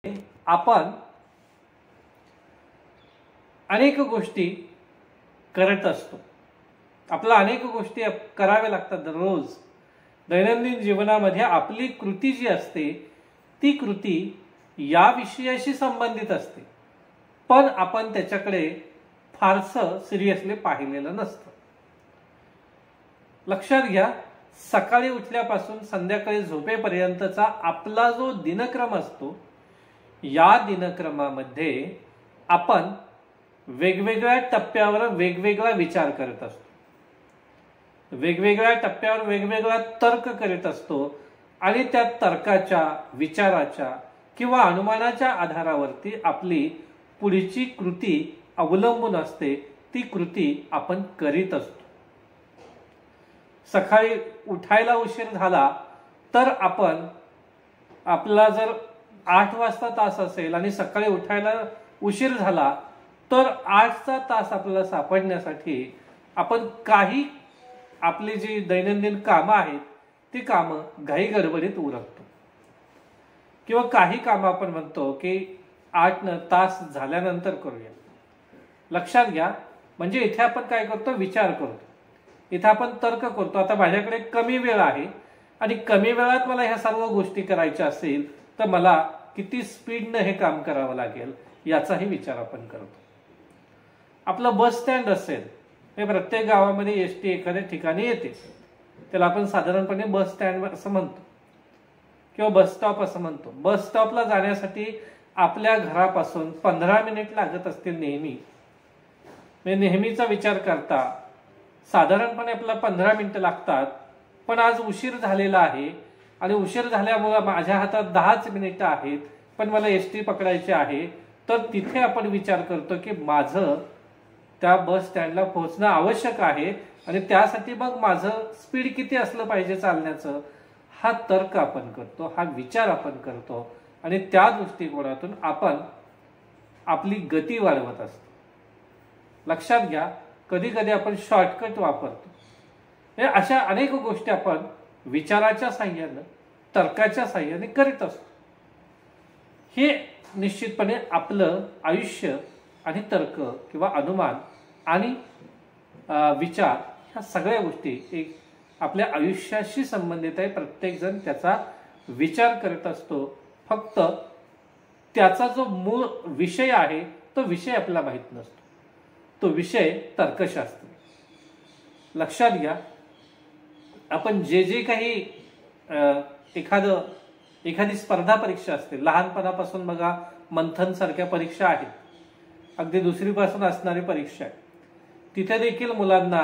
आपण अनेक गोष्टी करत असतो. आपल्याला अनेक गोष्टी कराव्या लागतात दररोज. दैनंदिन जीवनामध्ये आपली कृती जी असते ती कृती या विषयाशी संबंधित असते, पण आपण त्याच्याकडे फारसं सिरियसली पाहिलेलं नसतं. लक्षात घ्या, सकाळी उठल्यापासून संध्याकाळी झोपेपर्यंतचा आपला जो दिनक्रम असतो, या दिनक्रमामध्ये आपण वेगवेगळ्या टप्प्यावर वेगवेगळा विचार करत असतो, वेगवेगळ्या टप्प्यावर वेगवेगळा तर्क करीत असतो आणि त्या तर्काच्या, विचाराच्या किंवा अनुमानाच्या आधारावरती आपली पुढची कृती अवलंबून असते. ती कृती आपण करीत असतो. सकाळी उठायला उशीर झाला तर आपल्याला जर 8 वाजता तास असेल आणि सकाळी उठायला उशीर झाला तर 8चा तास आपल्याला सापडण्यासाठी आपण काही आपली जी दैनंदिन कामं आहेत ती कामं घाई गडबडीत उरकतो, किंवा काही कामं आपण म्हणतो की 8 तास झाल्यानंतर करूया. लक्षात घ्या, म्हणजे इथे आपण काय करतो, विचार करतो. इथे आपण तर्क करतो. आता माझ्याकडे कमी वेळ आहे आणि कमी वेळात मला ह्या सर्व गोष्टी करायच्या असेल तर मला किती स्पीडनं हे काम करावं लागेल याचाही विचार आपण करतो. आपलं बस स्टँड असेल, हे प्रत्येक गावामध्ये एसटी एखाद्या ठिकाणी येते, त्याला आपण साधारणपणे बस स्टँड असं म्हणतो किंवा बस स्टॉप असं म्हणतो. बस स्टॉपला जाण्यासाठी आपल्या घरापासून 15 मिनिट लागत असतील नेहमी. नेहमीचा विचार करता साधारणपणे आपल्याला 15 मिनिटं लागतात, पण आज उशीर झालेला आहे आणि उशीर झाल्यामुळे माझ्या हातात 10च मिनिटं आहेत, पण मला एसटी पकडायची आहे. तर तिथे आपण विचार करतो की माझं त्या बस स्टँडला पोहोचणं आवश्यक आहे आणि त्यासाठी मग माझं स्पीड किती असलं पाहिजे चालण्याचं, हा तर्क आपण करतो, हा विचार आपण करतो आणि त्या दृष्टिकोनातून आपण आपली गती वाढवत असतो. लक्षात घ्या, कधी कधी आपण शॉर्टकट वापरतो. अशा अनेक गोष्टी आपण विचाराच्या साह्यानं, तर्काच्या साह्याने करीत असतो. हे निश्चितपणे आपलं आयुष्य आणि तर्क किंवा अनुमान आणि विचार ह्या सगळ्या गोष्टी एक आपल्या आयुष्याशी संबंधित आहे. प्रत्येक जण त्याचा विचार करत असतो, फक्त त्याचा जो मूळ विषय आहे तो विषय आपल्याला माहित नसतो. तो विषय तर्कशास्त्र. लक्षात घ्या, आपण जे काही एखादी स्पर्धा परीक्षा असते, लहानपणापासून बघा मंथन सारख्या परीक्षा आहेत, अगदी 2री पासून असणारी परीक्षा आहे, तिथे देखील मुलांना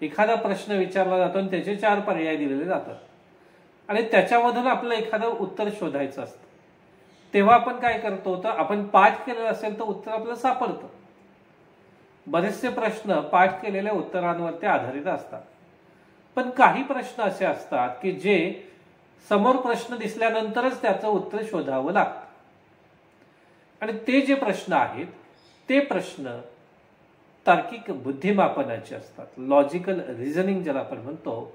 एखादा प्रश्न विचारला जातो आणि त्याचे 4 पर्याय दिलेले जातात आणि त्याच्यामधून आपल्याला एखादं उत्तर शोधायचं असतं. तेव्हा आपण काय करतो, तर आपण पाठ केलेलं असेल तर उत्तर आपल्याला सापडतं. बरेचसे प्रश्न पाठ केलेल्या उत्तरांवरती आधारित असतात, पण काही प्रश्न असे असतात की जे समोर प्रश्न दिसल्यानंतरच त्याचं उत्तर शोधावं लागतं. आणि ते जे प्रश्न आहेत ते प्रश्न तार्किक बुद्धिमापनाचे असतात. लॉजिकल रिझनिंग ज्याला आपण म्हणतो,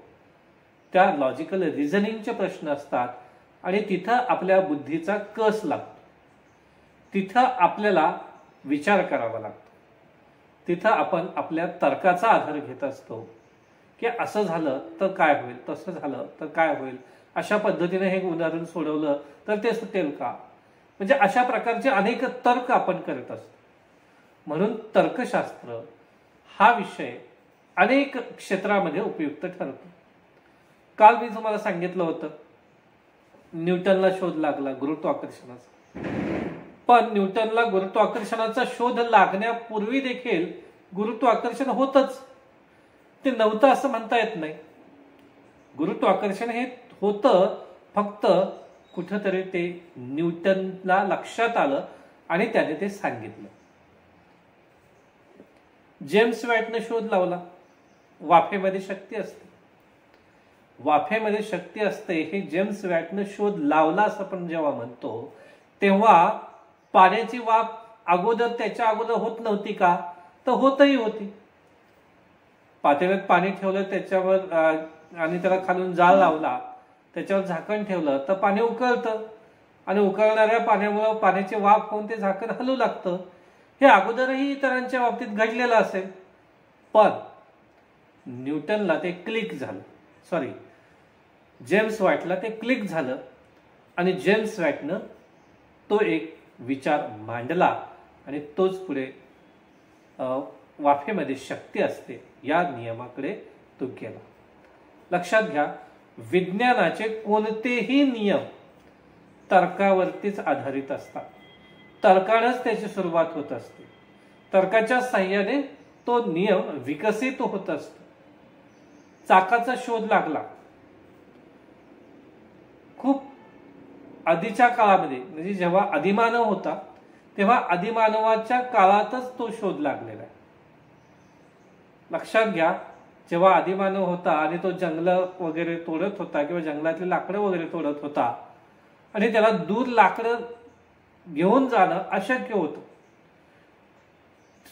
त्या लॉजिकल रिझनिंगचे प्रश्न असतात आणि तिथं आपल्या बुद्धीचा कस लागतो. तिथं आपल्याला विचार करावा लागतो. तिथं आपण आपल्या तर्काचा आधार घेत असतो की असं झालं तर काय होईल, तसं झालं तर काय होईल, अशा पद्धतीने हे उदाहरण सोडवलं तर ते सुटेल का, म्हणजे अशा प्रकारचे अनेक तर्क आपण करत असतो. म्हणून तर्कशास्त्र हा विषय अनेक क्षेत्रामध्ये उपयुक्त ठरतो. काल मी तुम्हाला सांगितलं होतं, न्यूटनला शोध लागला गुरुत्वाकर्षणाचा, पण न्यूटनला गुरुत्वाकर्षणाचा शोध लागण्यापूर्वी देखील गुरुत्वाकर्षण होतच. ते नव्हतं असं म्हणता येत नाही. गुरुत्वाकर्षण हे होतं, फक्त कुठंतरी ते न्यूटनला लक्षात आलं आणि त्याने ते सांगितलं. जेम्स वॅटने शोध लावला, वाफेमध्ये शक्ती असते. वाफेमध्ये शक्ती असते हे जेम्स वॅटने शोध लावला असं आपण जेव्हा म्हणतो, तेव्हा पाण्याची वाफ त्याच्या अगोदर होत नव्हती का, तर होतही होती. पातेल्यात पाणी ठेवलं त्याच्यावर आणि त्याला खालून जाळ लावला, त्याच्यावर झाकण ठेवलं तर पाणी उकळतं. आणि उकळणाऱ्या पाण्यामुळे पाण्याची वाफ होऊन ते झाकण हलू लागतं. हे अगोदरही इतरांच्या बाबतीत घडलेलं असेल, पण न्यूटनला ते क्लिक झालं, सॉरी जेम्स वाईटला ते क्लिक झालं आणि जेम्स वाईटनं तो एक विचार मांडला आणि तोच पुढे वाफेमध्ये शक्ती असते या नियमाकडे तो गेला. लक्षात घ्या, विज्ञानाचे कोणतेही नियम तर्कावरतीच आधारित असतात. तर्कानेच त्याची सुरुवात होत असते. तर्काच्या साह्याने तो नियम विकसित होत असतो. चाकाचा शोध लागला खूप आधीच्या काळामध्ये, म्हणजे जेव्हा आदिमानव होता तेव्हा आदिमानवाच्या काळातच तो शोध लागलेला आहे. लक्षात घ्या, जेव्हा आदिमानव होता आणि तो जंगल वगैरे तोडत होता किंवा जंगलातली लाकडं वगैरे तोडत होता आणि त्याला दूर लाकडं घेऊन जाणं अशक्य होतं.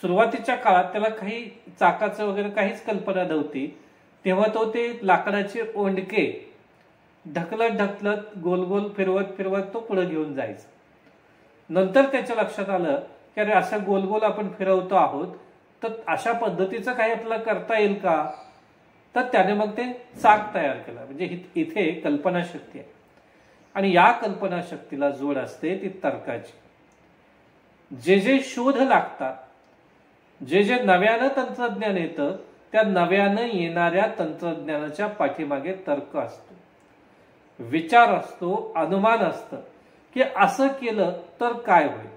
सुरुवातीच्या काळात त्याला काही चाकाचं वगैरे काहीच कल्पना नव्हती. तेव्हा तो ते लाकडाचे ओंडके ढकलत ढकलत गोल गोल फिरवत फिरवत तो पुढे घेऊन जायचा. नंतर त्याच्या लक्षात आलं की अरे असं गोल गोल आपण फिरवतो आहोत, तर अशा पद्धतीचं काही आपल्याला करता येईल का? तर त्याने मग ते चाक तयार केलं. म्हणजे इथे कल्पनाशक्ती आहे आणि या कल्पनाशक्तीला जोड असते ती तर्काची. जे जे शोध लागतात, जे जे नव्यानं तंत्रज्ञान येतं, त्या नव्यानं येणाऱ्या तंत्रज्ञानाच्या पाठीमागे तर्क असतो, विचार असतो, अनुमान असतं की असं केलं तर काय होईल,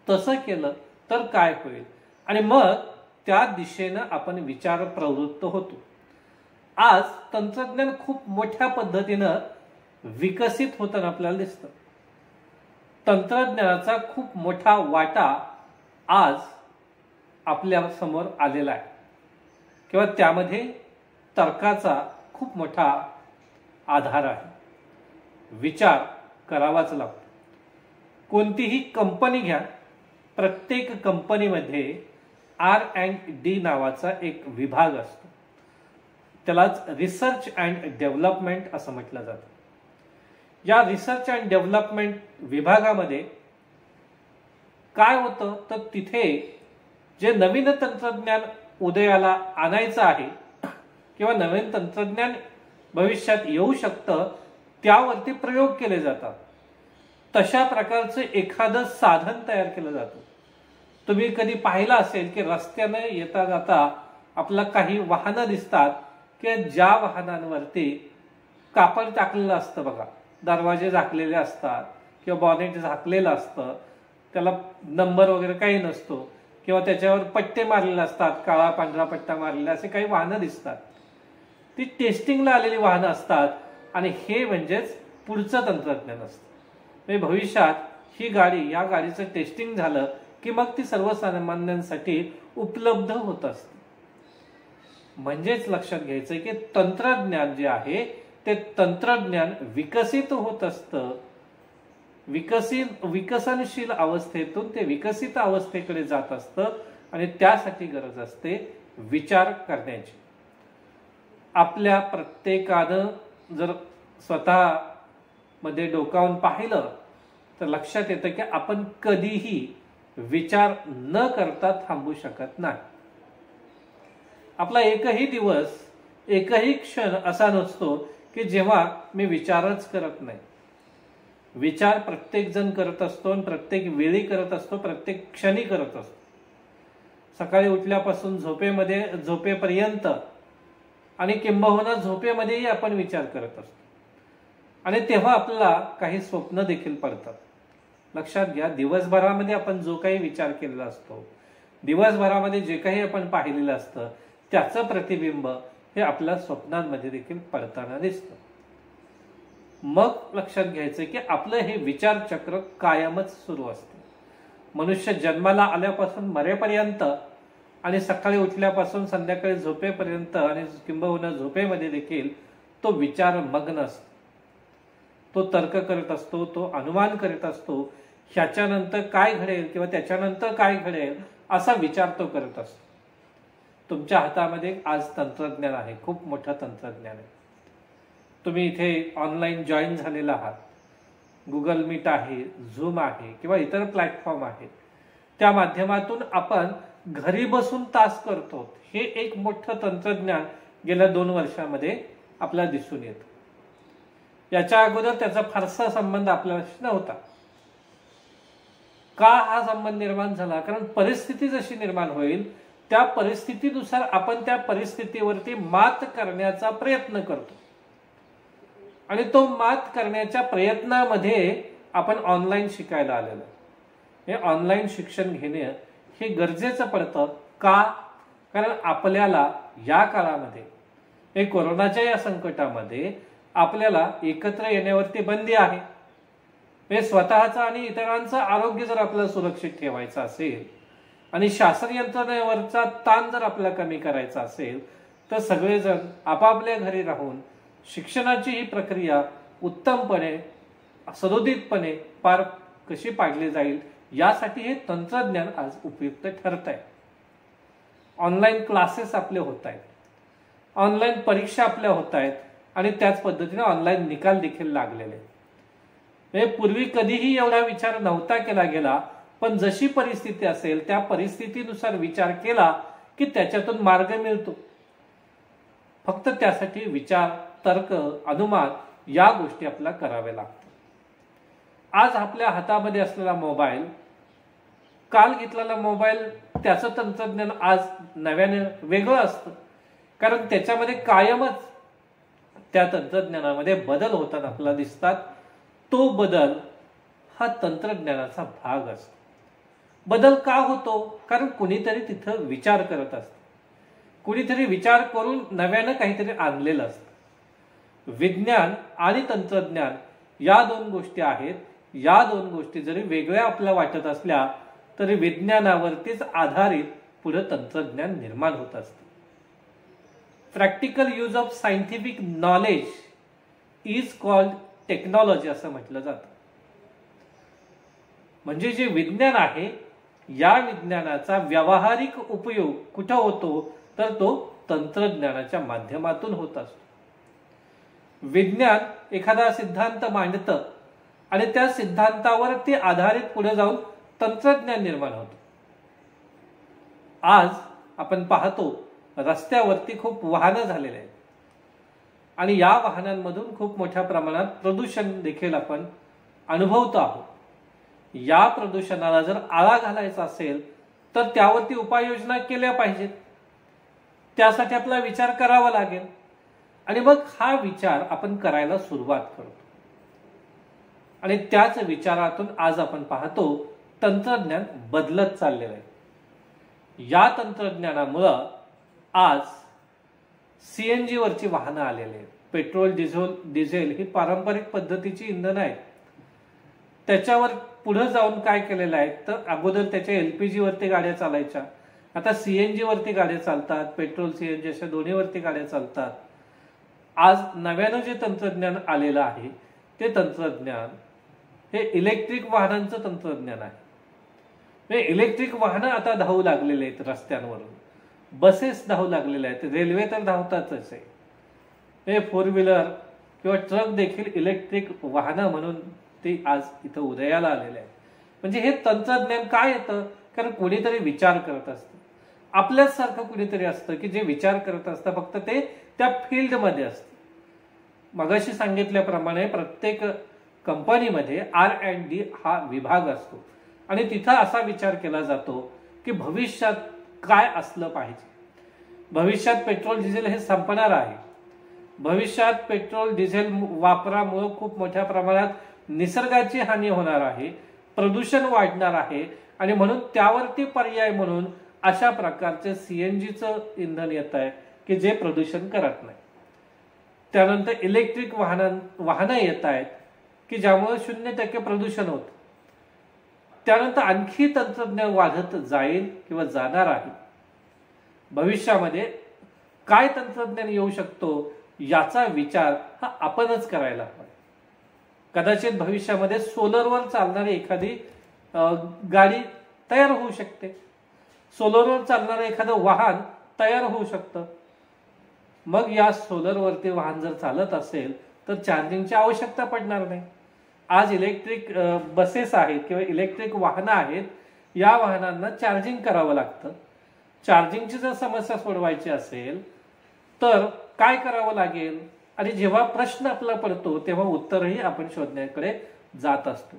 तसं केलं तर काय होईल, आणि मग त्या दिशेनं आपण विचार प्रवृत्त होतो. आज तंत्रज्ञान खूप मोठ्या पद्धतीनं विकसित होताना आपल्याला दिसतं. तंत्रज्ञानाचा खूप मोठा वाटा आज आपल्या समोर आलेला आहे किंवा त्यामध्ये तर्काचा खूप मोठा आधार आहे. विचार करावाच लागतो. कोणतीही कंपनी घ्या, प्रत्येक कंपनीमध्ये R&D नावाचा एक विभाग असतो. त्यालाच रिसर्च अँड डेव्हलपमेंट असं म्हटलं जातं. या रिसर्च अँड डेव्हलपमेंट विभागामध्ये काय होतं, तर तिथे जे नवीन तंत्रज्ञान उदयाला आणायचं आहे किंवा नवीन तंत्रज्ञान भविष्यात येऊ शकतं त्यावरती प्रयोग केले जातात. तशा प्रकारचं एखादं साधन तयार केलं जातं. तुम्ही कधी पाहिलं असेल की रस्त्याने येता जाता आपल्याला काही वाहनं दिसतात की ज्या वाहनांवरती कापड टाकलेलं असतं बघा, दरवाजे झाकलेले असतात किंवा बॉनेट झाकलेलं असतं, त्याला नंबर वगैरे काही नसतो किंवा त्याच्यावर पट्टे मारलेले असतात, काळा पांढरा पट्टा मारलेला, असे काही वाहनं दिसतात. ती टेस्टिंगला आलेली वाहनं असतात आणि हे म्हणजेच पुढचं तंत्रज्ञान असतं. म्हणजे भविष्यात ही गाडी, या गाडीचं टेस्टिंग झालं की मग ती सर्वसामान्यांसाठी उपलब्ध होत असते. म्हणजेच लक्षात घ्यायचं की तंत्रज्ञान जे आहे ते तंत्रज्ञान विकसित होत असतं. विकसनशील अवस्थेतून ते विकसित अवस्थेकडे जात असतं आणि त्यासाठी गरज असते विचार करण्याची. आपल्या प्रत्येकानं जर स्वतः मध्ये डोकावून पाहिलं तर लक्षात येतं की आपण कधीही विचार न करता थांबू शकत नाही. आपला एकही दिवस, एकही क्षण असा नसतो की जेव्हा मी विचारच करत नाही. विचार प्रत्येक जण करत असतो आणि प्रत्येक वेळी करत असतो, प्रत्येक क्षणी करत असतो. सकाळी उठल्यापासून झोपेपर्यंत आणि किंबहुना झोपेमध्येही आपण विचार करत असतो आणि तेव्हा आपल्याला काही स्वप्न देखील पडतात. लक्षात घ्या, दिवसभरामध्ये आपण जो काही विचार केलेला असतो, दिवसभरामध्ये जे काही आपण पाहिलेलं असतं त्याचं प्रतिबिंब हे आपल्या स्वप्नांमध्ये देखील पडताना दिसतं. मग लक्षात घ्यायचं की आपलं हे विचारचक्र कायमच सुरू असतं. मनुष्य जन्माला आल्यापासून मरेपर्यंत आणि सकाळी उठल्यापासून संध्याकाळी झोपेपर्यंत आणि किंबहुना झोपेमध्ये देखील तो विचार मग्न असतो. तो तर्क करत असतो, तो अनुमान करीत असतो, ह्याच्यानंतर काय घडेल किंवा त्याच्यानंतर काय घडेल असा विचार तो करत असतो. तुमच्या हातामध्ये आज तंत्रज्ञान आहे, खूप मोठं तंत्रज्ञान आहे. तुम्ही इथे ऑनलाईन जॉईन झालेला आहात. गुगल मीट आहे, झूम आहे किंवा इतर प्लॅटफॉर्म आहेत, त्या माध्यमातून आपण घरी बसून तास करतो. हे एक मोठं तंत्रज्ञान गेल्या 2 वर्षामध्ये आपल्याला दिसून येतं. याच्या अगोदर त्याचा फारसा संबंध आपल्याशी नव्हता. का हा संबंध निर्माण झाला? कारण परिस्थिती जशी निर्माण होईल त्या परिस्थितीनुसार आपण त्या परिस्थितीवरती मात करण्याचा प्रयत्न करतो आणि तो मात करण्याच्या प्रयत्नामध्ये आपण ऑनलाईन शिकायला आलेलो. हे ऑनलाईन शिक्षण घेणे हे गरजेचं पडतं. का? कारण आपल्याला या काळामध्ये, हे कोरोनाच्या या संकटामध्ये आपल्याला एकत्र येण्यावरती बंदी आहे. हे स्वतःचं आणि इतरांचं आरोग्य जर आपल्याला सुरक्षित ठेवायचं असेल आणि शासन यंत्रणेवरचा ताण जर आपल्याला कमी करायचा असेल तर सगळेजण आपापल्या घरी राहून शिक्षणाची ही प्रक्रिया उत्तमपणे, सदोदितपणे पार कशी पाडली जाईल यासाठी हे तंत्रज्ञान आज उपयुक्त ठरत आहे. ऑनलाईन क्लासेस आपले होत आहेत, ऑनलाईन परीक्षा आपल्या होत आहेत आणि त्याच पद्धतीने ऑनलाईन निकाल देखील लागलेले. पूर्वी कधीही एवढा विचार नव्हता केला गेला, पण जशी परिस्थिती असेल त्या परिस्थितीनुसार विचार केला की त्याच्यातून मार्ग मिळतो. फक्त त्यासाठी विचार, तर्क, अनुमान या गोष्टी आपल्याला कराव्या लागतात. आज आपल्या हातामध्ये असलेला मोबाईल, काल घेतलेला मोबाईल, त्याचं तंत्रज्ञान आज नव्याने वेगळं असतं. कारण त्याच्यामध्ये कायमच त्या तंत्रज्ञानामध्ये बदल होताना आपल्याला दिसतात. तो बदल हा तंत्रज्ञानाचा भाग असतो. बदल का होतो? कारण कुणीतरी तिथं विचार करत असतं, कुणीतरी विचार करून नव्यानं काहीतरी आणलेलं असतं. विज्ञान आणि तंत्रज्ञान या 2 गोष्टी आहेत. या 2 गोष्टी जरी वेगळ्या आपल्याला वाटत असल्या तरी विज्ञानावरतीच आधारित पुढे तंत्रज्ञान निर्माण होत असतं. Practical use of scientific knowledge is called technology असं म्हटलं जातं. म्हणजे जे विज्ञान आहे या विज्ञानाचा व्यावहारिक उपयोग कुठं होतो तर तो तंत्रज्ञानाच्या माध्यमातून होत असतो. विज्ञान एखादा सिद्धांत मांडतं आणि त्या सिद्धांतावर ते आधारित पुढे जाऊन तंत्रज्ञान निर्माण होतं. आज आपण पाहतो रस्त्यावरती खूप वाहनं झालेले आहेत आणि या वाहनांमधून खूप मोठ्या प्रमाणात प्रदूषण देखील आपण अनुभवतो आहोत. या प्रदूषणाला जर आळा घालायचा असेल तर त्यावरती उपाययोजना केल्या पाहिजेत. त्यासाठी आपला विचार करावा लागेल आणि मग हा विचार आपण करायला सुरुवात करतो आणि त्याच विचारातून आज आपण पाहतो तंत्रज्ञान बदलत चाललेलं आहे. या तंत्रज्ञानामुळं आज सीएनजी वरची वाहनं आलेली आहेत. पेट्रोल, डिझेल ही पारंपरिक पद्धतीची इंधन आहे. त्याच्यावर पुढे जाऊन काय केलेलं आहे तर अगोदर त्याच्या एलपीजी वरती गाड्या चालायच्या, आता सीएनजी वरती गाड्या चालतात. पेट्रोल, सीएनजी अशा दोन्हीवरती गाड्या चालतात. आज नव्यानं जे तंत्रज्ञान आलेलं आहे ते तंत्रज्ञान हे इलेक्ट्रिक वाहनांचं तंत्रज्ञान आहे. इलेक्ट्रिक वाहनं आता धावू लागलेले आहेत रस्त्यांवरून, बसेस धावू लागलेल्या आहेत, रेल्वे तर धावतातच आहे. हे 4 व्हीलर किंवा ट्रक देखील इलेक्ट्रिक वाहनं म्हणून ते आज इथं उदयाला आलेले आहे. म्हणजे हे तंत्रज्ञान काय येतं कारण कोणीतरी विचार करत असतं. आपल्याच सारखं कुणीतरी असतं की जे विचार करत असतं, फक्त ते त्या फील्डमध्ये असतं. मगाशी सांगितल्याप्रमाणे प्रत्येक कंपनीमध्ये R&D हा विभाग असतो आणि तिथं असा विचार केला जातो की भविष्यात काय असलं पाहिजे. भविष्यात पेट्रोल डिझेल हे संपणार आहे. भविष्यात पेट्रोल डिझेल वापरामुळे खूप मोठ्या प्रमाणात निसर्गाची हानी होणार आहे, प्रदूषण वाढणार आहे आणि म्हणून त्यावरती पर्याय म्हणून अशा प्रकारचे सीएनजीचं इंधन येत आहे की जे प्रदूषण करत नाही. त्यानंतर इलेक्ट्रिक वाहनं येत आहेत की ज्यामुळे 0% प्रदूषण होतं. त्यानंतर आणखी तंत्रज्ञान वाढत जाईल किंवा जाणार आहे. भविष्यामध्ये काय तंत्रज्ञान येऊ शकतो याचा विचार हा आपणच करायला हवा. कदाचित भविष्यामध्ये सोलरवर चालणारी एखादी गाडी तयार होऊ शकते, सोलरवर चालणारं एखादं वाहन तयार होऊ शकतं. मग या सोलरवरती वाहन जर चालत असेल तर चार्जिंगची आवश्यकता पडणार नाही. आज इलेक्ट्रिक बसेस आहेत किंवा इलेक्ट्रिक वाहनं आहेत, या वाहनांना चार्जिंग करावं लागतं. चार्जिंगची जर समस्या सोडवायची असेल तर काय करावं लागेल, आणि जेव्हा प्रश्न आपला पडतो तेव्हा उत्तरही आपण शोधण्याकडे जात असतो.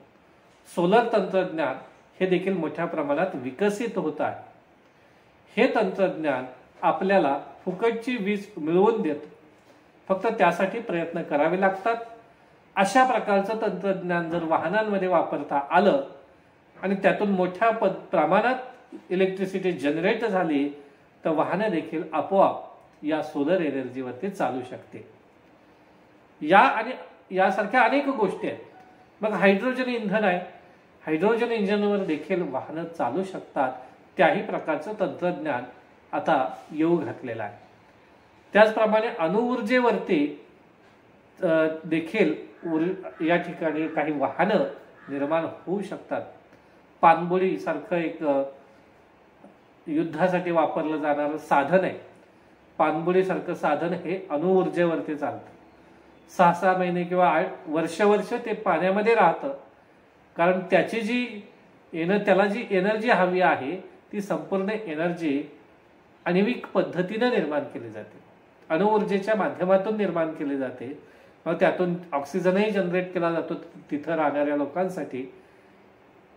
सोलर तंत्रज्ञान हे देखील मोठ्या प्रमाणात विकसित होत आहे. हे तंत्रज्ञान आपल्याला फुकटची वीज मिळवून देतं, फक्त त्यासाठी प्रयत्न करावे लागतात. अशा प्रकारचं तंत्रज्ञान जर वाहनांमध्ये वापरता आलं आणि त्यातून मोठ्या प्रमाणात इलेक्ट्रिसिटी जनरेट झाली तर वाहनं देखील आपोआप या सोलर एनर्जीवरती चालू शकते. या आणि यासारख्या अनेक गोष्टी आहेत. मग हायड्रोजन इंधन आहे, हायड्रोजन इंजिनवर देखील वाहनं चालू शकतात. त्याही प्रकारचं तंत्रज्ञान आता येऊ घातलेलं आहे. त्याचप्रमाणे अणुऊर्जेवरती देखील या ठिकाणी काही वाहनं निर्माण होऊ शकतात. पाणबुडी सारखं एक युद्धासाठी वापरलं जाणारं साधन आहे. पाणबुडी सारखं साधन हे अणुऊर्जेवरती चालतं. 6-6 महिने किंवा वर्ष ते पाण्यामध्ये राहतं, कारण त्याची त्याला जी एनर्जी हवी आहे ती संपूर्ण एनर्जी आण्विक पद्धतीने निर्माण केली जाते, अणुऊर्जेच्या माध्यमातून निर्माण केली जाते. मग त्यातून ऑक्सिजनही जनरेट केला जातो तिथं राहणाऱ्या लोकांसाठी,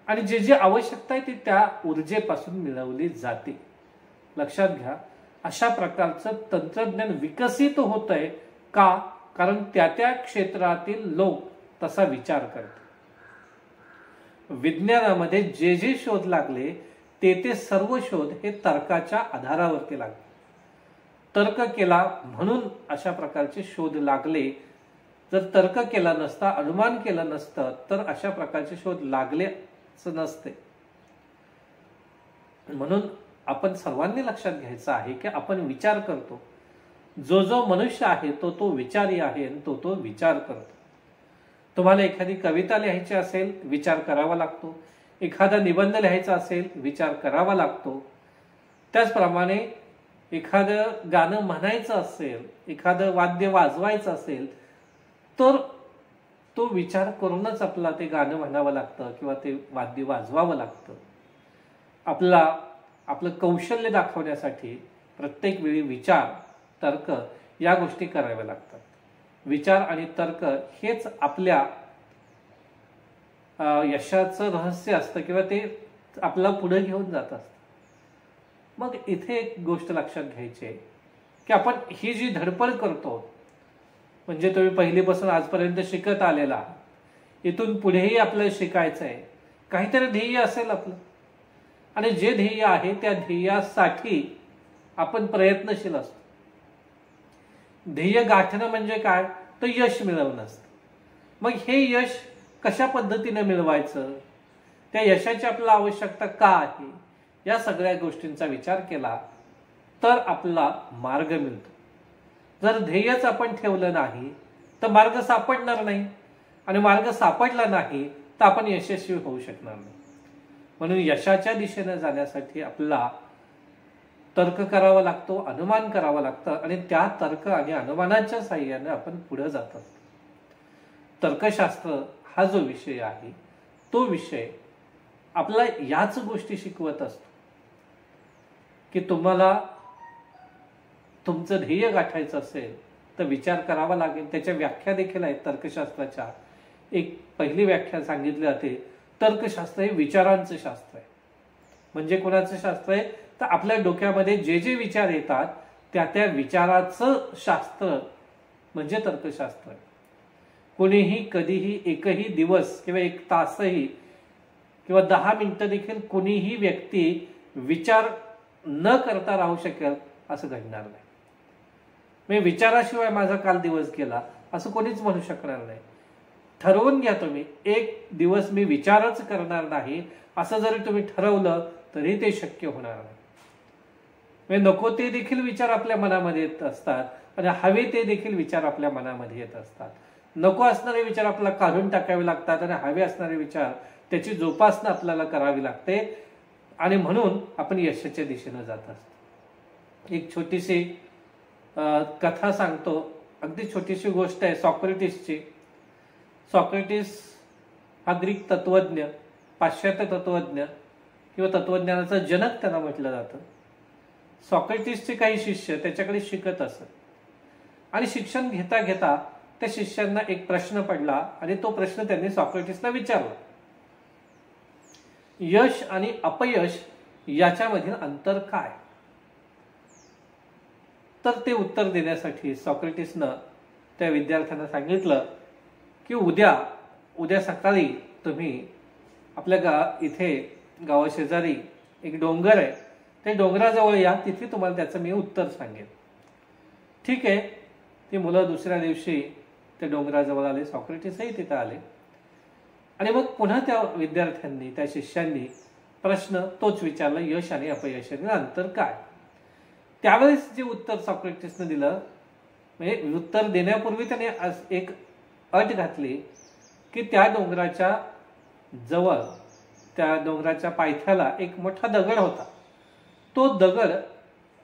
आणि जी आवश्यकता आहे ती त्या ऊर्जेपासून मिळवली जाते. लक्षात घ्या, अशा प्रकारचं तंत्रज्ञान विकसित होत आहे का? कारण त्या क्षेत्रातील लोक तसा विचार करतात. विज्ञानामध्ये जे शोध लागले ते सर्व शोध हे तर्काच्या आधारावरती लागले. तर्क केला म्हणून अशा प्रकारचे शोध लागले. जर तर्क केला नसता, अनुमान केलं नसतं तर अशा प्रकारचे शोध लागलेच नसते. म्हणून आपण सर्वांनी लक्षात घ्यायचं आहे की आपण विचार करतो. जो मनुष्य आहे तो विचारी आहे आणि तो विचार करतो. तुम्हाला एखादी कविता लिहायची असेल, विचार करावा लागतो. एखादा निबंध लिहायचा असेल, विचार करावा लागतो. त्याचप्रमाणे एखादं गाणं म्हणायचं असेल, एखादं वाद्य वाजवायचं असेल तर तो विचार करूनच आपला ते गाणं म्हणावं लागतं किंवा ते वाद्य वाजवावं लागतं. आपलं कौशल्य दाखवण्यासाठी प्रत्येक वेळी विचार, तर्क या गोष्टी कराव्या लागतात. विचार आणि तर्क हेच आपल्या यशाचं रहस्य असतं किंवा ते आपला पुढे घेऊन जात असतं. मग इथे एक गोष्ट लक्षात घ्यायची आहे की आपण ही जी धडपड करतो, म्हणजे तुम्ही पहिलीपासून आजपर्यंत शिकत आलेला, इथून पुढेही आपल्याला शिकायचं आहे. काहीतरी ध्येय असेल आपलं, आणि जे ध्येय आहे त्या ध्येयासाठी आपण प्रयत्नशील असतो. ध्येय गाठणं म्हणजे काय? तर यश मिळवणं असतं. मग हे यश कशा पद्धतीने मिळवायचं, त्या यशाची आपल्याला आवश्यकता का आहे, या सगळ्या गोष्टींचा विचार केला तर आपला मार्ग मिळतो. जर ध्येयच आपण ठेवलं नाही तर मार्ग सापडणार नाही, आणि मार्ग सापडला नाही तर आपण यशस्वी होऊ शकणार नाही. म्हणून यशाच्या दिशेने जाण्यासाठी आपल्याला तर्क करावा लागतो, अनुमान करावं लागतं, आणि त्या तर्क आणि अनुमानाच्या साहाय्याने आपण पुढे जात असतो. तर्कशास्त्र हा जो विषय आहे तो विषय आपला याच गोष्टी शिकवत असतो की तुम्हाला तुमचं ध्येय गाठायचं असेल तर विचार करावा लागेल. त्याच्या व्याख्या देखील आहेत तर्कशास्त्राच्या. एक पहिली व्याख्या सांगितली जाते, तर्कशास्त्र हे विचारांचं शास्त्र आहे. म्हणजे कोणाचं शास्त्र आहे? तर आपल्या डोक्यामध्ये जे विचार येतात त्या विचाराचं शास्त्र म्हणजे तर्कशास्त्र आहे. कोणीही कधीही एकही दिवस किंवा एक तासही किंवा 10 मिनिटं देखील कोणीही व्यक्ती विचार न करता राहू शकेल असं घडणार नाही. म्हणजे विचाराशिवाय माझा काल दिवस गेला असं कोणीच म्हणू शकणार नाही. ठरवून घ्या तुम्ही, एक दिवस मी विचारच करणार नाही असं जरी तुम्ही ठरवलं तरी ते शक्य होणार नाही. म्हणजे नको ते देखील विचार आपल्या मनामध्ये येत असतात आणि हवे ते देखील विचार आपल्या मनामध्ये येत असतात. नको असणारे विचार आपल्याला काढून टाकावे लागतात आणि हवे असणारे विचार त्याची जोपासना आपल्याला करावी लागते, आणि म्हणून आपण यशाच्या दिशेने जात असतो. एक छोटीशी कथा सांगतो. अगदी छोटीशी गोष्ट आहे सॉक्रेटिसची. सॉक्रेटिस हा ग्रीक तत्वज्ञ, पाश्चात्य तत्वज्ञ किंवा तत्वज्ञानाचा जनक त्यांना म्हटलं जातं. सॉक्रेटिसचे काही शिष्य त्याच्याकडे शिकत असत आणि शिक्षण घेता घेता त्या शिष्यांना एक प्रश्न पडला आणि तो प्रश्न त्यांनी सॉक्रेटिसला विचारला. यश आणि अपयश याच्यामधील अंतर काय? तर ते उत्तर देण्यासाठी सॉक्रेटिसनं त्या विद्यार्थ्यांना सांगितलं की उद्या सकाळी तुम्ही आपल्या इथे गावाशेजारी एक डोंगर आहे, ते डोंगराजवळ या, तिथे तुम्हाला त्याचं मी उत्तर सांगेन. ठीक आहे. ती मुलं दुसऱ्या दिवशी त्या डोंगराजवळ आले, सॉक्रेटिसही तिथे आले आणि मग पुन्हा त्या विद्यार्थ्यांनी, त्या शिष्यांनी प्रश्न तोच विचारला, यश आणि अपयशातील अंतर काय? त्यावेळेस जे उत्तर सॉक्रेटिसने दिलं, म्हणजे उत्तर देण्यापूर्वी त्याने एक अट घातली की त्या डोंगराच्या जवळ, त्या डोंगराच्या पायथ्याला एक मोठा दगड होता, तो दगड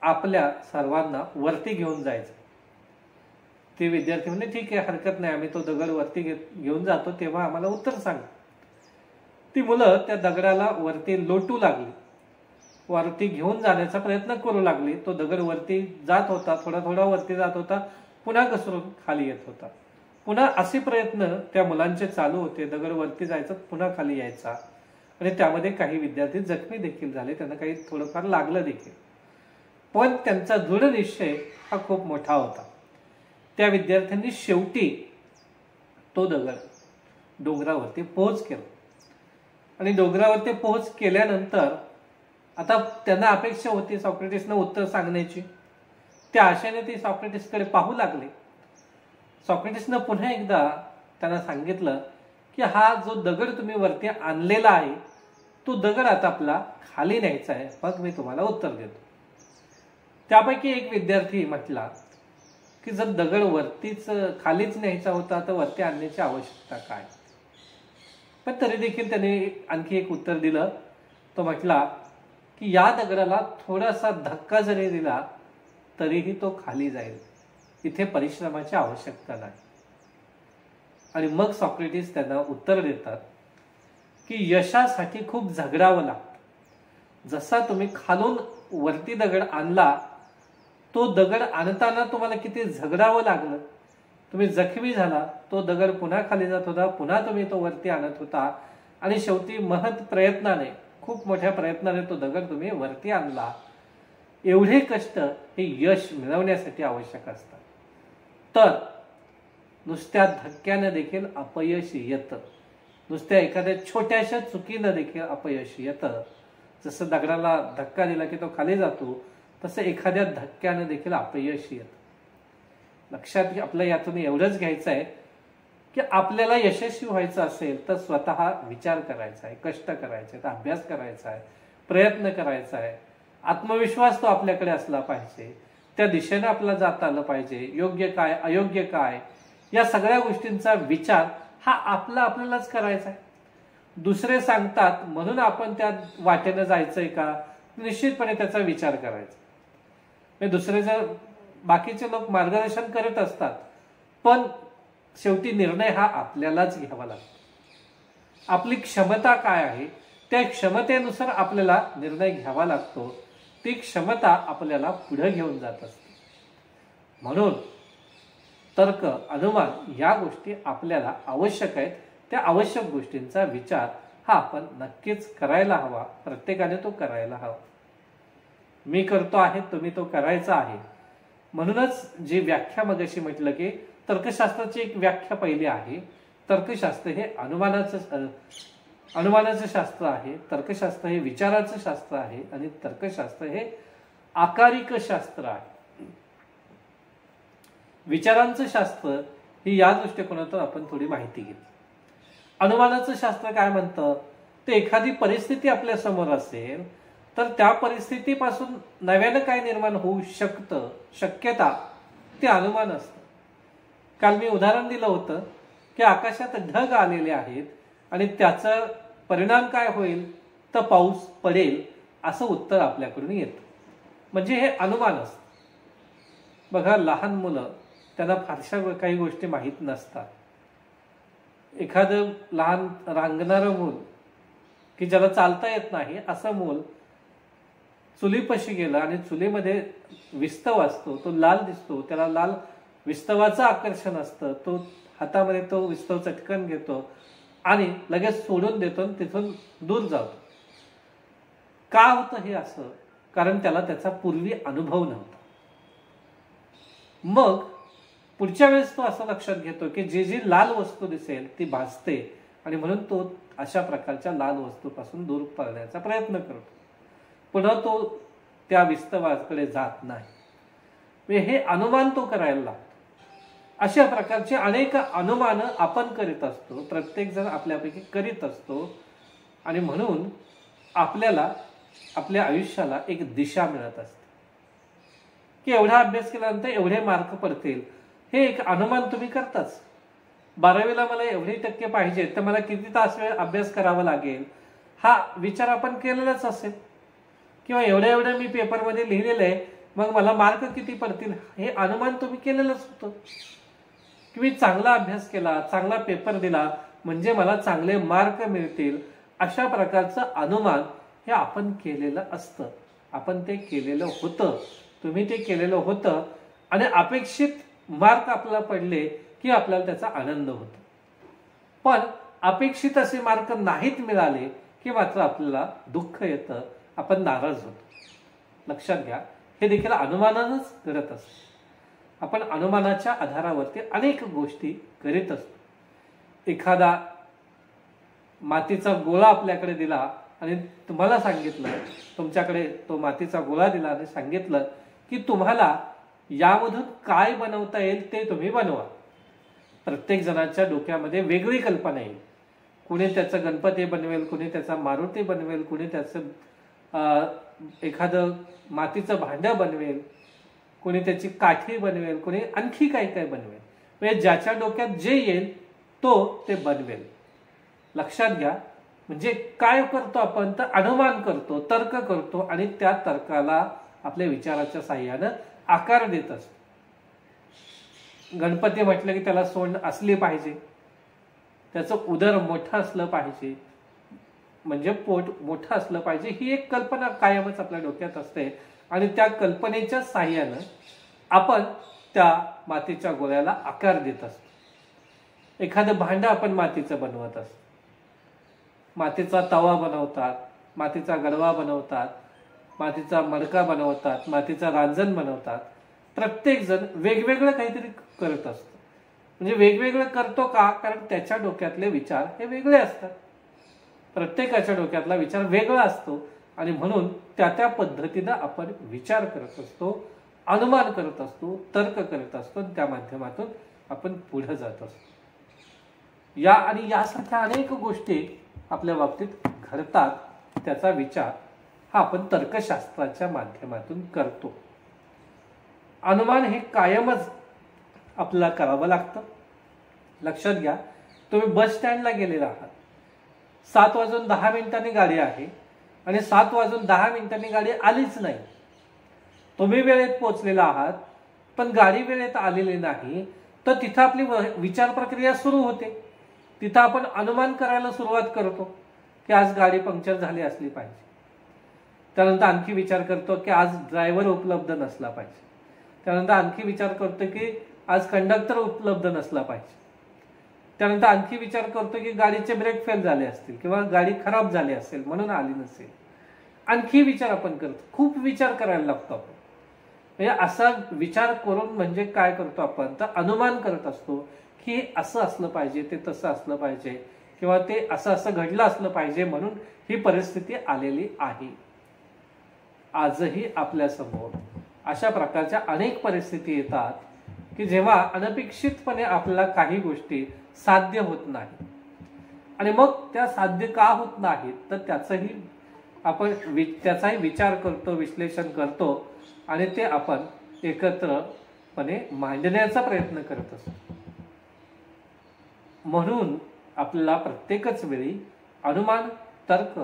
आपल्या सर्वांना वरती घेऊन जायचा. ते विद्यार्थी म्हणले ठीक आहे, हरकत नाही, आम्ही तो दगड वरती घेऊन जातो, तेव्हा आम्हाला उत्तर सांग. ती मुलं त्या दगडाला वरती लोटू लागली, वरती घेऊन जाण्याचा प्रयत्न करू लागली. तो दगड वरती जात होता, थोडा थोडा वरती जात होता, पुन्हा घसरून खाली येत होता. पुन्हा असे प्रयत्न त्या मुलांचे चालू होते. दगड वरती जायचं, पुन्हा खाली यायचा आणि त्यामध्ये काही विद्यार्थी जखमी देखील झाले, त्यांना काही थोडंफार लागलं देखील. पण त्यांचा दृढ निश्चय हा खूप मोठा होता. त्या विद्यार्थ्यांनी शेवटी तो दगड डोंगरावरती पोहोच केला आणि डोंगरावरती पोहोच केल्यानंतर आता त्यांना अपेक्षा होती सॉक्रेटिसनं उत्तर सांगण्याची. त्या आशेने ते सॉक्रेटिसकडे पाहू लागले. सॉक्रेटिसनं पुन्हा एकदा त्यांना सांगितलं की हा जो दगड तुम्ही वरती आणलेला आहे, तो दगड आता आपला खाली न्यायचा आहे, मग मी तुम्हाला उत्तर देतो. त्यापैकी एक विद्यार्थी म्हटला की जर दगड वरतीच खालीच न्यायचा होता तर वरती आणण्याची आवश्यकता काय? पण तरी देखील त्याने आणखी एक उत्तर दिलं. तो म्हटला की या दगडाला थोडासा धक्का जरी दिला तरीही तो खाली जाईल, इथे परिश्रमाची आवश्यकता नाही. आणि मग सॉक्रेटिस त्यांना उत्तर देतात की यशासाठी खूप झगडावं लागतं. जसा तुम्ही खालून वरती दगड आणला, तो दगड आणताना तुम्हाला किती झगडावं लागलं, तुम्ही जखमी झाला, तो दगड पुन्हा खाली जात होता, पुन्हा तुम्ही तो वरती आणत होता आणि शेवटी महत् प्रयत्नाने, खूप मोठ्या प्रयत्नाने तो दगड तुम्ही वरती आणला. एवढे कष्ट हे यश मिळवण्यासाठी आवश्यक असतात. तर नुसत्या धक्क्यानं देखील अपयश येतं, नुसत्या एखाद्या छोट्याशा चुकीनं देखील अपयश येतं. जसं दगडाला धक्का दिला की तो खाली जातो, तसं एखाद्या धक्क्यानं देखील अपयश येतं. लक्षात आपलं यातून एवढंच घ्यायचं आहे की आपल्याला यशस्वी व्हायचं असेल तर स्वतः विचार करायचा आहे, कष्ट करायचे आहेत, अभ्यास करायचा आहे, प्रयत्न करायचा आहे, आत्मविश्वास तो आपल्याकडे असला पाहिजे, त्या दिशेने आपल्याला जाता आलं पाहिजे. योग्य काय, अयोग्य काय, या सगळ्या गोष्टींचा विचार हा आपल्यालाच करायचा आहे. दुसरे सांगतात म्हणून आपण त्या वाटेनं जायचंय का, निश्चितपणे त्याचा विचार करायचा. दुसरे जर बाकीचे लोक मार्गदर्शन करत असतात, पण शेवटी निर्णय हा आपल्यालाच घ्यावा लागतो. आपली क्षमता काय आहे त्या क्षमतेनुसार आपल्याला निर्णय घ्यावा लागतो. ती क्षमता आपल्याला पुढे घेऊन जात असते. म्हणून तर्क, अनुमान या गोष्टी आपल्याला आवश्यक आहेत. त्या आवश्यक गोष्टींचा विचार हा आपण नक्कीच करायला हवा. प्रत्येकाने तो करायला हवा. मी करतो आहे, तुम्ही तो करायचा आहे. म्हणूनच जी व्याख्या मगाशी म्हटलं की तर्कशास्त्राची एक व्याख्या पहिली आहे. तर्कशास्त्र हे अनुमानाचं शास्त्र आहे, तर्कशास्त्र हे विचाराचं शास्त्र आहे आणि तर्कशास्त्र हे आकारिक शास्त्र आहे. विचारांचं शास्त्र ही या दृष्टिकोनातून आपण थोडी माहिती घेतली. अनुमानाचं शास्त्र काय म्हणतं, ते एखादी परिस्थिती आपल्या समोर असेल तर त्या परिस्थितीपासून नव्यानं काय निर्माण होऊ शकतं, शक्यता, ते अनुमान असतं. काल मी उदाहरण दिलं होतं की आकाशात ढग आलेले आहेत आणि त्याचा परिणाम काय होईल तर पाऊस पडेल असं उत्तर आपल्याकडून येतं. म्हणजे हे अनुमान असतं. बघा, लहान मुलं, त्यांना फारशा काही गोष्टी माहीत नसतात. एखादं लहान रांगणारं मूल की ज्याला चालता येत नाही असं मूल चुलीपाशी गेलं आणि चुलीमध्ये विस्तव असतो, तो लाल दिसतो, त्याला लाल विस्तवाचं आकर्षण असतं, तो हातामध्ये तो विस्तव चटकन घेतो आणि लगेच सोडून देतो आणि तिथून दूर जातो. का होतं हे असं? कारण त्याला त्याचा पूर्वी अनुभव नव्हता. मग पुढच्या वेळेस तो असं लक्षात घेतो की जी लाल वस्तू दिसेल ती भासते आणि म्हणून तो अशा प्रकारच्या लाल वस्तूपासून दूर पळण्याचा प्रयत्न करतो. पुन्हा तो त्या विस्तवाकडे जात नाही. हे अनुमान तो करायला लागतो. अशा प्रकारचे अनेक अनुमान आपण करीत असतो, प्रत्येक जण आपल्यापैकी करीत असतो आणि म्हणून आपल्याला आपल्या आयुष्याला एक दिशा मिळत असते की एवढा अभ्यास केल्यानंतर एवढे मार्क पडतील. हे एक अनुमान तुम्ही करताच. 12वीला मला एवढे टक्के पाहिजेत तर मला किती तास वेळ अभ्यास करावा लागेल हा विचार आपण केलेलाच असेल. किंवा एवढ्या मी पेपरमध्ये लिहिलेलं आहे मग मला मार्क किती पडतील हे अनुमान तुम्ही केलेलंच होतं. की मी चांगला अभ्यास केला, चांगला पेपर दिला म्हणजे मला चांगले मार्क मिळतील, अशा प्रकारचं अनुमान हे आपण केलेलं असतं. आपण ते केलेलं होतं, तुम्ही ते केलेलं होतं आणि अपेक्षित मार्क आपल्याला पडले की आपल्याला त्याचा आनंद होतो. पण अपेक्षित असे मार्क नाहीत मिळाले की मात्र आपल्याला दुःख येतं, आपण नाराज होतो. लक्षात घ्या, हे देखील अनुमानानंच करत असतो. आपण अनुमानाच्या आधारावरती अनेक गोष्टी करीत असतो. एखादा मातीचा गोळा आपल्याकडे दिला आणि तुम्हाला सांगितलं, तुमच्याकडे तो मातीचा गोळा दिला आणि सांगितलं की तुम्हाला यामधून काय बनवता येईल ते तुम्ही बनवा. प्रत्येक जणाच्या डोक्यामध्ये वेगळी कल्पना येईल. कुणी त्याचं गणपती बनवेल, कुणी त्याचा मारुती बनवेल, कुणी त्याचं एखादं मातीचं भांडं बनवेल, कोणी त्याची काठी बनवेल, कोणी आणखी काय काय बनवेल. म्हणजे ज्याच्या डोक्यात जे येईल तो ते बनवेल. लक्षात घ्या, म्हणजे काय करतो आपण तर अनुमान करतो, तर्क करतो आणि त्या तर्काला आपल्या विचाराच्या साह्यानं आकार देत असतो. गणपती म्हटलं की त्याला सोंड असली पाहिजे, त्याचं उदर मोठं असलं पाहिजे, म्हणजे पोट मोठं असलं पाहिजे, ही एक कल्पना कायमच आपल्या डोक्यात असते आणि त्या कल्पनेच्या साह्यानं आपण त्या मातीच्या गोळ्याला आकार देत असतो. एखादं भांडं आपण मातीचं बनवत असतो. मातीचा तवा बनवतात, मातीचा गडवा बनवतात, मातीचा मडका बनवतात, मातीचा रांजण बनवतात. प्रत्येक जण वेगवेगळं काहीतरी करत असतो. म्हणजे वेगवेगळं करतो का? कारण त्याच्या डोक्यातले विचार हे वेगळे असतात. प्रत्येकाच्या डोक्यातला विचार वेगळा असतो आणि म्हणून त्या पद्धतीनं आपण विचार करत असतो, अनुमान करत असतो, तर्क करत असतो आणि त्या माध्यमातून आपण पुढे जात असतो. या आणि यासारख्या अनेक गोष्टी आपल्या बाबतीत घडतात. त्याचा विचार हा आपण तर्कशास्त्राच्या माध्यमातून करतो. अनुमान हे कायमच आपल्याला करावं लागतं. लक्षात घ्या, तुम्ही बस स्टँडला गेलेला आहात, 7:10 गाडी आहे आणि 7:10 गाडी आलीच नाही. तुम्ही वेळेत पोहोचलेला आहात पण गाडी वेळेत आलेली नाही, तर तिथं आपली विचार प्रक्रिया सुरू होते. तिथं आपण अनुमान करायला सुरुवात करतो की आज गाडी पंक्चर झाली असली पाहिजे. त्यानंतर आणखी विचार करतो की आज ड्रायव्हर उपलब्ध नसला पाहिजे. त्यानंतर आणखी विचार करतो की आज कंडक्टर उपलब्ध नसला पाहिजे. त्यानंतर आणखी विचार करतो की गाडीचे ब्रेक फेल झाले असतील किंवा गाडी खराब झाली असेल म्हणून आली नसेल. आणखी विचार आपण करतो, खूप विचार करायला लागतो आपण. म्हणजे असा विचार करून म्हणजे काय करतो आपण तर अनुमान करत असतो की असं असलं पाहिजे, ते तसं असलं पाहिजे किंवा ते असं घडलं असलं पाहिजे म्हणून ही परिस्थिती आलेली आहे. आजही आपल्या समोर अशा प्रकारच्या अनेक परिस्थिती येतात की जेव्हा अनपेक्षितपणे आपल्याला काही गोष्टी साध्य होत नाही आणि मग त्या साध्य का होत नाहीत तर त्याचाही विचार करतो, विश्लेषण करतो आणि ते आपण एकत्रपणे मांडण्याचा प्रयत्न करत असतो. म्हणून आपल्याला प्रत्येकच वेळी अनुमान, तर्क,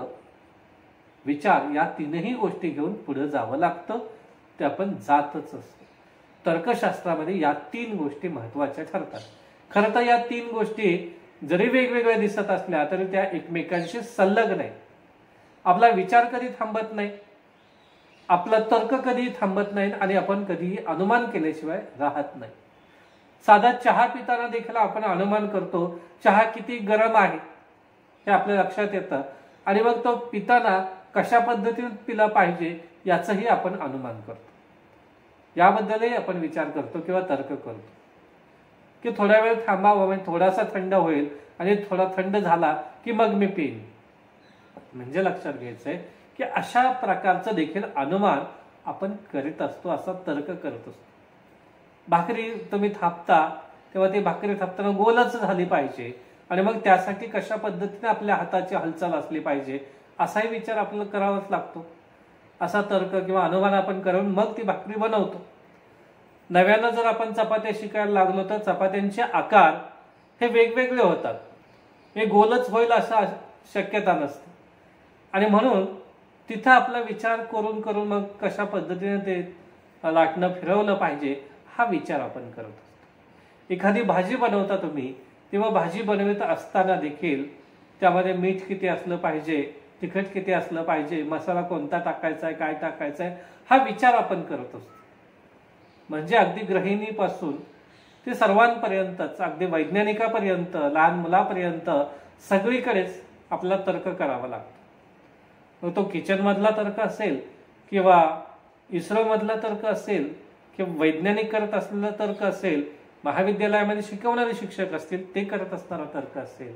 विचार या तीनही गोष्टी घेऊन पुढे जावं लागतं. ते आपण जातच असतो. तर्कशास्त्रामध्ये या 3 गोष्टी महत्वाच्या ठरतात. खरं तर या 3 गोष्टी जरी वेगवेगळ्या दिसत असल्या तरी त्या एकमेकांशी संलग्न आहे. आपला विचार कधी थांबत नाही, आपला तर्क कधी थांबत नाही आणि आपण कधीही अनुमान केल्याशिवाय राहत नाही. साधा चहा पिताना देखील आपण अनुमान करतो चहा किती गरम आहे हे आपल्या लक्षात येतं आणि मग तो पिताना कशा पद्धतीने पिला पाहिजे याचंही आपण अनुमान करतो. याबद्दलही आपण विचार करतो किंवा तर्क करतो की थोड्या वेळ थांबावं, म्हणजे थोडासा थंड होईल आणि थोडा थंड झाला की मग मी पिईन. म्हणजे लक्षात घ्यायचंय की अशा प्रकारचं देखील अनुमान आपण करीत असतो, असा तर्क करत असतो. भाकरी तुम्ही थापता तेव्हा ती भाकरी थापताना गोलच झाली पाहिजे आणि मग त्यासाठी कशा पद्धतीने आपल्या हाताची हालचाल असली पाहिजे असाही विचार आपल्याला करावाच लागतो. असा तर्क किंवा अनुमान आपण करून मग ती भाकरी बनवतो. नव्यानं जर आपण चपात्या शिकायला लागलो तर चपात्यांचे आकार हे वेगवेगळे होतात. हे गोलच होईल असा शक्यता नसते आणि म्हणून तिथं आपला विचार करून करून मग कशा पद्धतीने ते लाटणं फिरवलं पाहिजे हा विचार आपण करत असतो. एखादी भाजी बनवता तुम्ही तेव्हा भाजी बनवत असताना देखील त्यामध्ये मीठ किती असलं पाहिजे, तिखट किती असलं पाहिजे, मसाला कोणता टाकायचा आहे, काय टाकायचा आहे हा विचार आपण करत असतो. म्हणजे अगदी गृहिणीपासून ते सर्वांपर्यंतच, अगदी वैज्ञानिकापर्यंत, लहान मुलापर्यंत सगळीकडेच आपला तर्क करावा लागतो. मग तो किचन मधला तर्क असेल किंवा इस्रो मधला तर्क असेल किंवा वैज्ञानिक करत असलेला तर्क असेल, महाविद्यालयामध्ये शिकवणारे शिक्षक असतील ते करत असणारा तर्क असेल,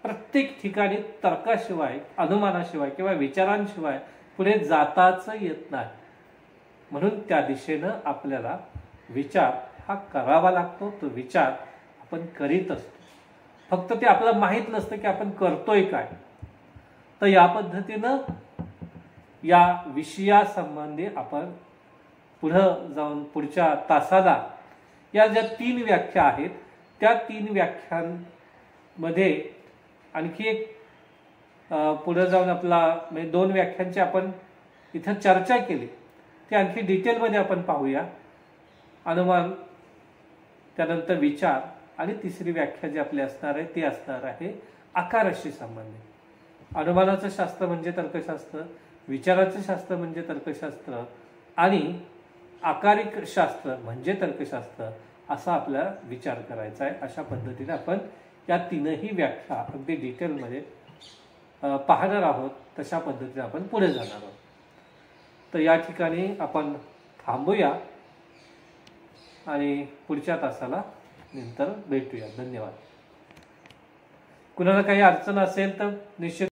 प्रत्येक ठिकाणी तर्काशिवाय, अनुमानाशिवाय किंवा विचारांशिवाय पुढे जाताच येत नाही. म्हणून त्या दिशेनं आपल्याला विचार हा करावा लागतो. तो विचार आपण करीत असतो, फक्त ते आपल्याला माहीत नसतं की आपण करतोय काय. तर या पद्धतीनं या विषयासंबंधी आपण पुढं जाऊन पुढच्या तासाला या ज्या 3 व्याख्या आहेत त्या 3 व्याख्यांमध्ये आणखी एक पुढे जाऊन आपला म्हणजे 2 व्याख्यांची आपण इथं चर्चा केली, ती आणखी डिटेलमध्ये आपण पाहूया. अनुमान, त्यानंतर विचार आणि तिसरी व्याख्या जी आपली असणार आहे ती असणार आहे आकाराशी संबंधित. अनुमानाचं शास्त्र म्हणजे तर्कशास्त्र, विचाराचं शास्त्र म्हणजे तर्कशास्त्र आणि आकारिक शास्त्र म्हणजे तर्कशास्त्र असा आपल्याला विचार करायचा आहे. अशा पद्धतीने आपण या 3ही व्याख्या अगदी डिटेलमध्ये पाहणार आहोत. तशा पद्धतीने आपण पुढे जाणार आहोत. तर या ठिकाणी आपण थांबूया आणि पुढच्या तासाला नंतर भेटूया. धन्यवाद. कुणाला काही अडचण असेल तर निश्चित